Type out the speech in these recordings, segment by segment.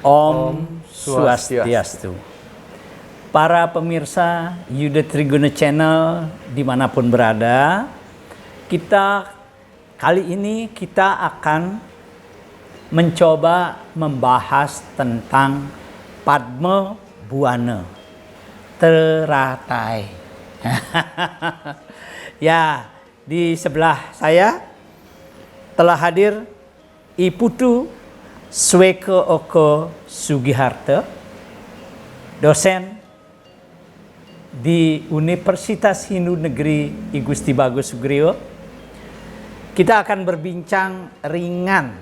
Om Swastiastu. Para pemirsa Yuda Triguna Channel dimanapun berada, kali ini kita akan mencoba membahas tentang Padma Buana teratai. Ya, di sebelah saya telah hadir I Putu Sweko Oko Sugiharto, dosen di Universitas Hindu Negeri I Gusti Bagus Sugriwo. Kita akan berbincang ringan,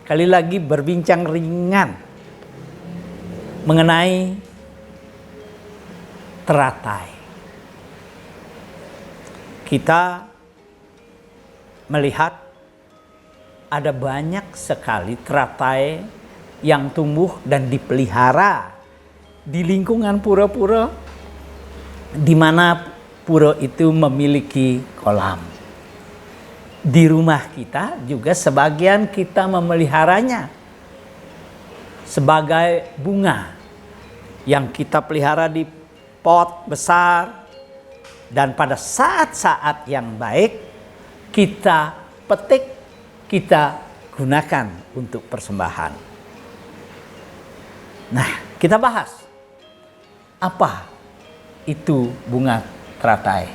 kali lagi berbincang ringan mengenai teratai. Kita melihat ada banyak sekali teratai yang tumbuh dan dipelihara di lingkungan pura-pura, di mana pura itu memiliki kolam. Di rumah kita juga sebagian kita memeliharanya sebagai bunga yang kita pelihara di pot besar, dan pada saat-saat yang baik kita petik, kita gunakan untuk persembahan. Nah, kita bahas apa itu bunga teratai.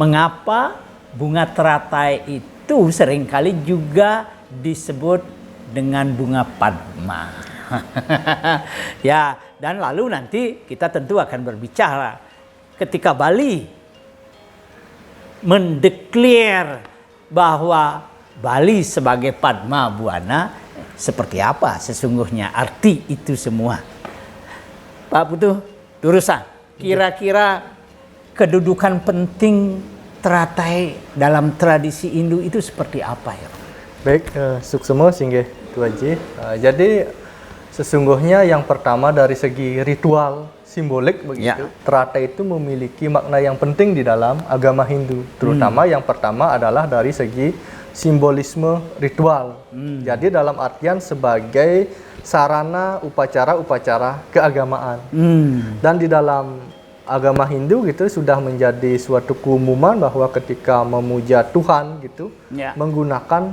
Mengapa bunga teratai itu seringkali juga disebut dengan bunga Padma. Ya, dan lalu nanti kita tentu akan berbicara ketika Bali mendeklar bahwa Bali sebagai Padma Buana, seperti apa sesungguhnya arti itu semua. Pak Putu Turusan, kira-kira kedudukan penting teratai dalam tradisi Hindu itu seperti apa ya? Baik, suksema singgih Tu Haji. Jadi sesungguhnya yang pertama dari segi ritual simbolik begitu, teratai itu memiliki makna yang penting di dalam agama Hindu. Terutama yang pertama adalah dari segi simbolisme ritual. Jadi dalam artian sebagai sarana upacara-upacara keagamaan. Dan di dalam agama Hindu gitu sudah menjadi suatu keumuman bahwa ketika memuja Tuhan gitu menggunakan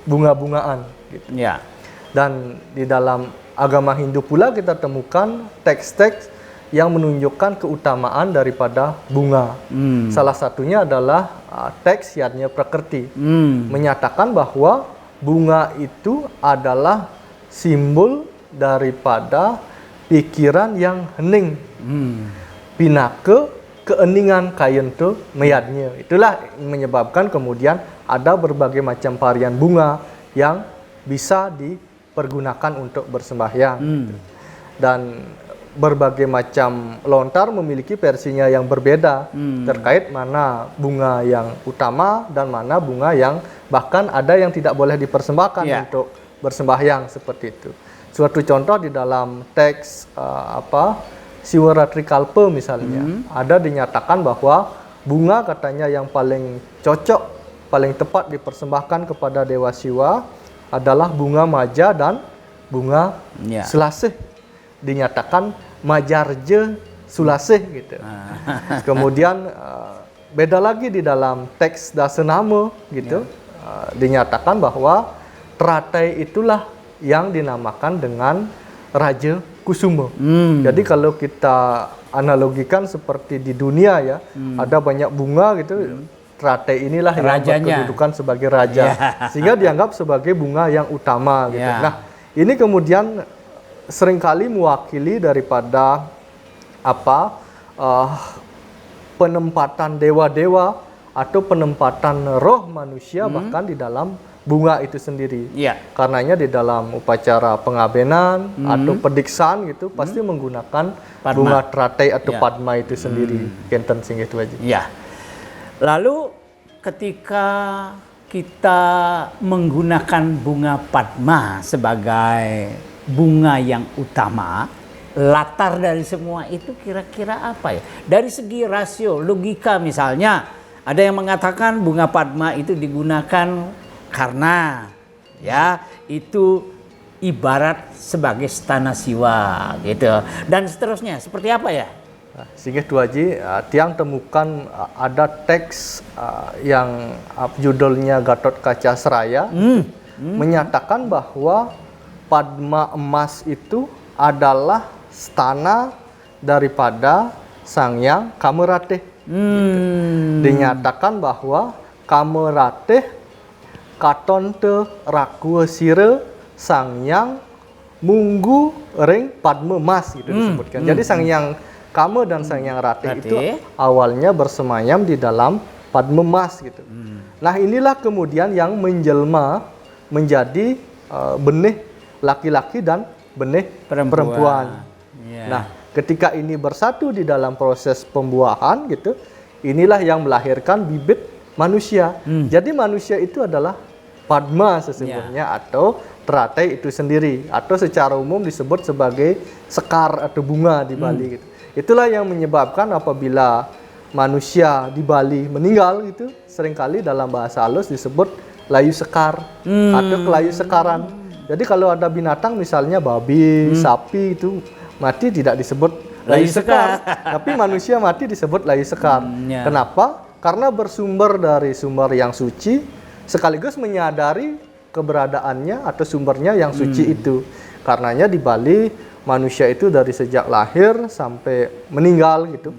bunga-bungaan gitu. Dan di dalam agama Hindu pula kita temukan teks-teks yang menunjukkan keutamaan daripada bunga. Salah satunya adalah teks Yadnya Prakrti, menyatakan bahwa bunga itu adalah simbol daripada pikiran yang hening, pinake keeningan kayen tu meyadnya. Itulah menyebabkan kemudian ada berbagai macam varian bunga yang bisa dipergunakan untuk bersembahyang. Dan berbagai macam lontar memiliki versinya yang berbeda terkait mana bunga yang utama dan mana bunga yang bahkan ada yang tidak boleh dipersembahkan untuk bersembahyang seperti itu. Suatu contoh di dalam teks Siwaratri Kalpa misalnya, ada dinyatakan bahwa bunga katanya yang paling cocok, paling tepat dipersembahkan kepada Dewa Siwa adalah bunga maja dan bunga selasih. Dinyatakan majarje sulasih gitu. Kemudian beda lagi di dalam teks Dasanama gitu, dinyatakan bahwa teratai itulah yang dinamakan dengan Raja Kusuma. Jadi kalau kita analogikan seperti di dunia ya, ada banyak bunga gitu, teratai inilah yang berkedudukan sebagai raja, sehingga dianggap sebagai bunga yang utama gitu. Nah, ini kemudian seringkali mewakili daripada penempatan dewa-dewa atau penempatan roh manusia bahkan di dalam bunga itu sendiri. Karenanya di dalam upacara pengabenan atau pediksaan gitu pasti menggunakan bunga teratai atau Padma itu sendiri. Kenten singgih Tu Haji. Lalu ketika kita menggunakan bunga Padma sebagai bunga yang utama, latar dari semua itu kira-kira apa ya? Dari segi rasio, logika misalnya, ada yang mengatakan bunga Padma itu digunakan karena ya itu ibarat sebagai stana siwa gitu. Dan seterusnya seperti apa ya? Sehingga Tuan Haji, tiang temukan ada teks yang judulnya Gatot Kaca Seraya menyatakan bahwa Padma emas itu adalah stana daripada Sang Hyang Kameratih. Dinyatakan bahwa Kameratih katon te rakua sira Sang Hyang munggu ring Padma emas gitu disebutkan. Jadi Sang Hyang Kama dan Sang Hyang Ratih itu awalnya bersemayam di dalam Padma emas gitu. Nah, inilah kemudian yang menjelma menjadi benih laki-laki dan benih perempuan. Nah, ketika ini bersatu di dalam proses pembuahan gitu, inilah yang melahirkan bibit manusia. Jadi manusia itu adalah Padma sesungguhnya atau teratai itu sendiri, atau secara umum disebut sebagai sekar atau bunga di Bali gitu. Itulah yang menyebabkan apabila manusia di Bali meninggal gitu, seringkali dalam bahasa halus disebut layu sekar atau kelayu sekaran. Jadi kalau ada binatang misalnya babi, sapi itu mati tidak disebut layu sekar, tapi manusia mati disebut layu sekar. Kenapa? Karena bersumber dari sumber yang suci sekaligus menyadari keberadaannya atau sumbernya yang suci itu. Karenanya di Bali manusia itu dari sejak lahir sampai meninggal gitu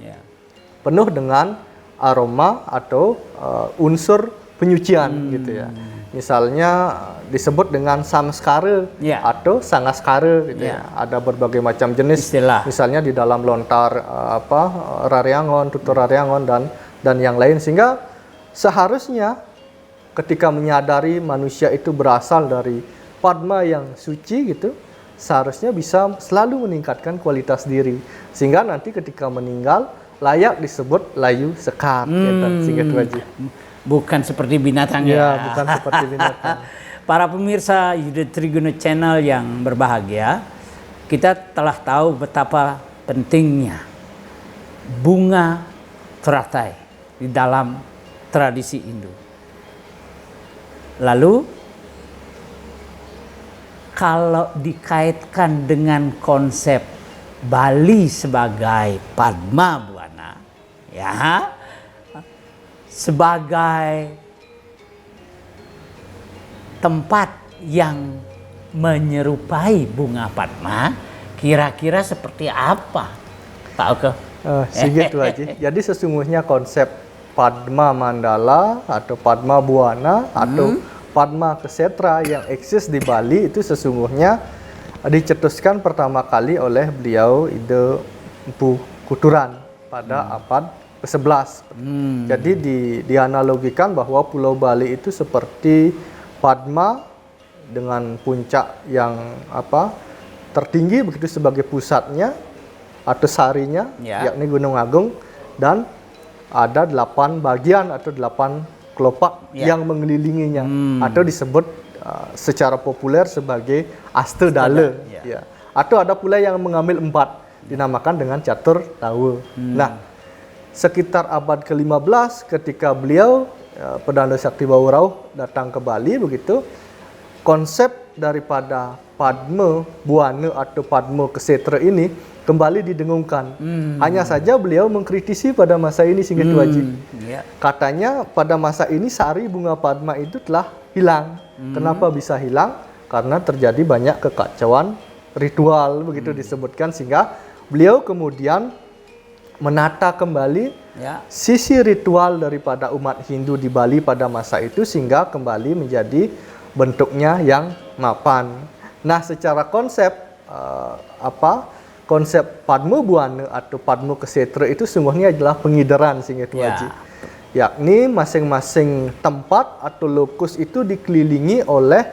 penuh dengan aroma atau unsur penyucian gitu ya. Misalnya disebut dengan samskara atau sangaskara gitu ya. Ada berbagai macam jenis istilah. Misalnya di dalam lontar Raryangon, tutur Raryangon dan yang lain, sehingga seharusnya ketika menyadari manusia itu berasal dari Padma yang suci gitu, seharusnya bisa selalu meningkatkan kualitas diri sehingga nanti ketika meninggal layak disebut layu sekar gitu, sehingga Tuan Haji. Bukan seperti binatang ya. Bukan seperti binatang. Para pemirsa Yudha Triguna Channel yang berbahagia, kita telah tahu betapa pentingnya bunga teratai di dalam tradisi Hindu. Lalu kalau dikaitkan dengan konsep Bali sebagai Padma Buana, ya, sebagai tempat yang menyerupai bunga Padma, kira-kira seperti apa, Pak Oke? Sigit Tuan Haji. Jadi sesungguhnya konsep Padma Mandala atau Padma Buana atau Padma Kesetra yang eksis di Bali itu sesungguhnya dicetuskan pertama kali oleh beliau Ide Empu Kuturan pada abad ke-11. Jadi dianalogikan bahwa Pulau Bali itu seperti Padma dengan puncak yang tertinggi begitu sebagai pusatnya atau sarinya, yakni Gunung Agung, dan ada 8 bagian atau 8 kelopak yang mengelilinginya atau disebut secara populer sebagai Astadala. Atau ada pula yang mengambil 4 dinamakan dengan Catur Tawa. Nah, sekitar abad ke-15 ketika beliau Perdana Sakti Bawurauh datang ke Bali begitu, konsep daripada Padma Buana atau Padma Kesetra ini kembali didengungkan. Hanya saja beliau mengkritisi pada masa ini sehingga Tuan Haji. Katanya pada masa ini sari bunga Padma itu telah hilang. Kenapa bisa hilang? Karena terjadi banyak kekacauan ritual begitu disebutkan, sehingga beliau kemudian menata kembali sisi ritual daripada umat Hindu di Bali pada masa itu sehingga kembali menjadi bentuknya yang mapan. Nah, secara konsep konsep Padma Buana atau Padma Kesetra itu sungguhnya adalah pengidaran sehingga Tuan Haji. Yakni masing-masing tempat atau lokus itu dikelilingi oleh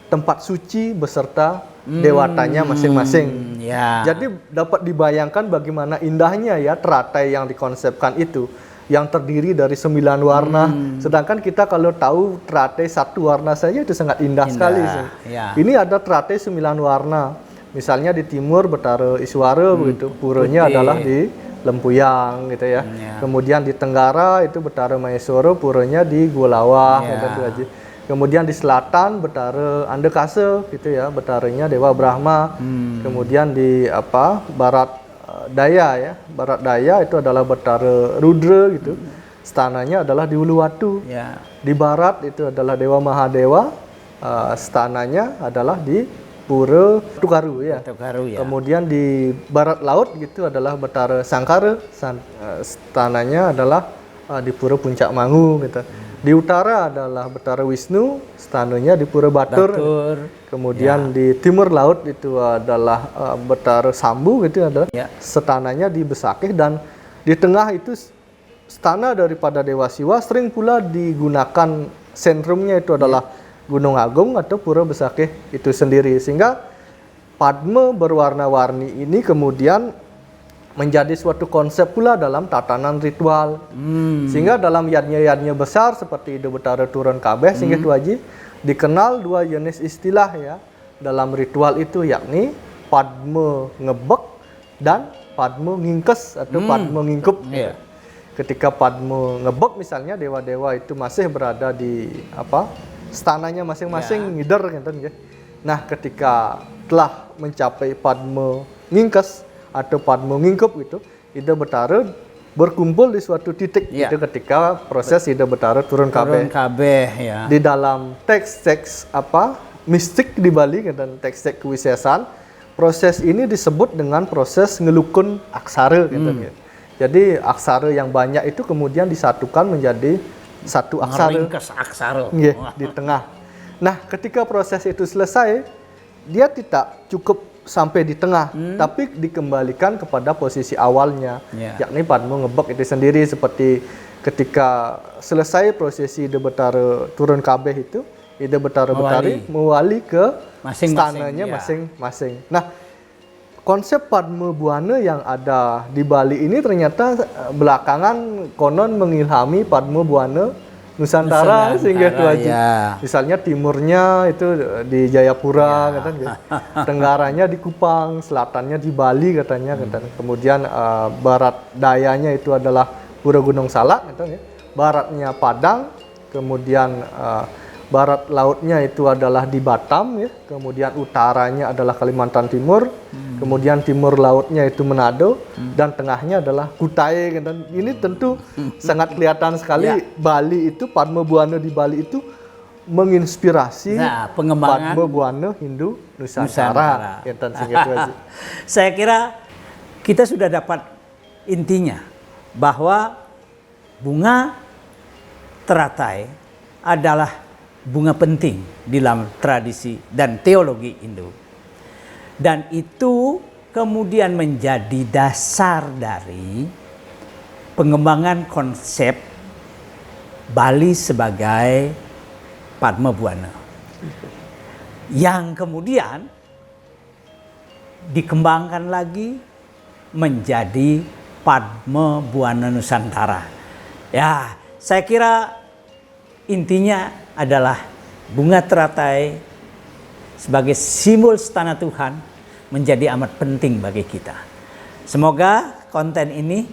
tempat suci beserta dewatanya masing-masing. Jadi dapat dibayangkan bagaimana indahnya ya teratai yang dikonsepkan itu, yang terdiri dari 9 warna. Sedangkan kita kalau tahu teratai 1 warna saja itu sangat indah sekali. Ini ada teratai 9 warna. Misalnya di timur Betara Iswara begitu, puranya adalah di Lempuyang gitu ya. Kemudian di Tenggara itu Betara Maheswara, puranya di Gua Lawah gitu Haji. Kemudian di selatan Betara Andekasa gitu ya, betaranya Dewa Brahma. Kemudian di barat daya ya, barat daya itu adalah Betara Rudra gitu. Stananya adalah di Uluwatu. Ya. Di barat itu adalah Dewa Mahadewa, stananya adalah di Pura Tukaru ya. Tukaru ya. Kemudian di barat laut gitu adalah Betara Sangkara, stananya adalah di Pura Puncak Mangu gitu. Di utara adalah Betara Wisnu, stananya di Pura Batur. Kemudian di timur laut itu adalah Betara Sambu gitu adalah stananya di Besakih, dan di tengah itu stana daripada Dewa Siwa sering pula digunakan sentrumnya itu adalah Gunung Agung atau Pura Besakih itu sendiri, sehingga Padma berwarna-warni ini kemudian menjadi suatu konsep pula dalam tatanan ritual. Sehingga dalam yadnya besar seperti Ida Betara Turun Kabeh sehingga itu Haji dikenal dua jenis istilah ya dalam ritual itu, yakni Padma Ngebek dan Padma Ngingkes atau Padma Ngingkup. Ketika Padma Ngebek misalnya dewa-dewa itu masih berada di stananya masing-masing ngider gitu ya. Nah, ketika telah mencapai Padma Ngingkes atau Padma Ngingkup gitu, Ida Betara berkumpul di suatu titik itu ketika proses Ida Betara turun kabeh ya. Di dalam teks-teks mistik di Bali dan teks-teks kewisesan, proses ini disebut dengan proses ngelukun aksara gitu ya. Jadi aksara yang banyak itu kemudian disatukan menjadi satu aksara. Meringkes aksara. Di tengah. Nah, ketika proses itu selesai, dia tidak cukup sampai di tengah, tapi dikembalikan kepada posisi awalnya, yakni Padma Ngebek itu sendiri. Seperti ketika selesai prosesi Ida Betara turun kabeh itu, Ida Betara Betari mewali ke stananya masing-masing. Nah, konsep Padma Buana yang ada di Bali ini ternyata belakangan konon mengilhami Padma Buana Nusantara sehingga itu aja. Misalnya timurnya itu di Jayapura katanya, tenggaranya di Kupang, selatannya di Bali katanya. Kemudian barat dayanya itu adalah Pura Gunung Salak katanya. Baratnya Padang, kemudian barat lautnya itu adalah di Batam ya. Kemudian utaranya adalah Kalimantan Timur. Kemudian timur lautnya itu Manado, dan tengahnya adalah Kutai. Dan ini tentu sangat kelihatan sekali Bali itu, Padma Buana di Bali itu menginspirasi pengembangan Padma Buana Hindu Nusantara. Saya kira kita sudah dapat intinya bahwa bunga teratai adalah bunga penting di dalam tradisi dan teologi Hindu. Dan itu kemudian menjadi dasar dari pengembangan konsep Bali sebagai Padma Buana, yang kemudian dikembangkan lagi menjadi Padma Buana Nusantara. Ya, saya kira intinya adalah bunga teratai sebagai simbol stana Tuhan menjadi amat penting bagi kita. Semoga konten ini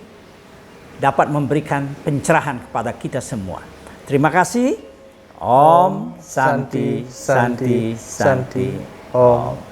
dapat memberikan pencerahan kepada kita semua. Terima kasih. Om Santi Santi Santi Om.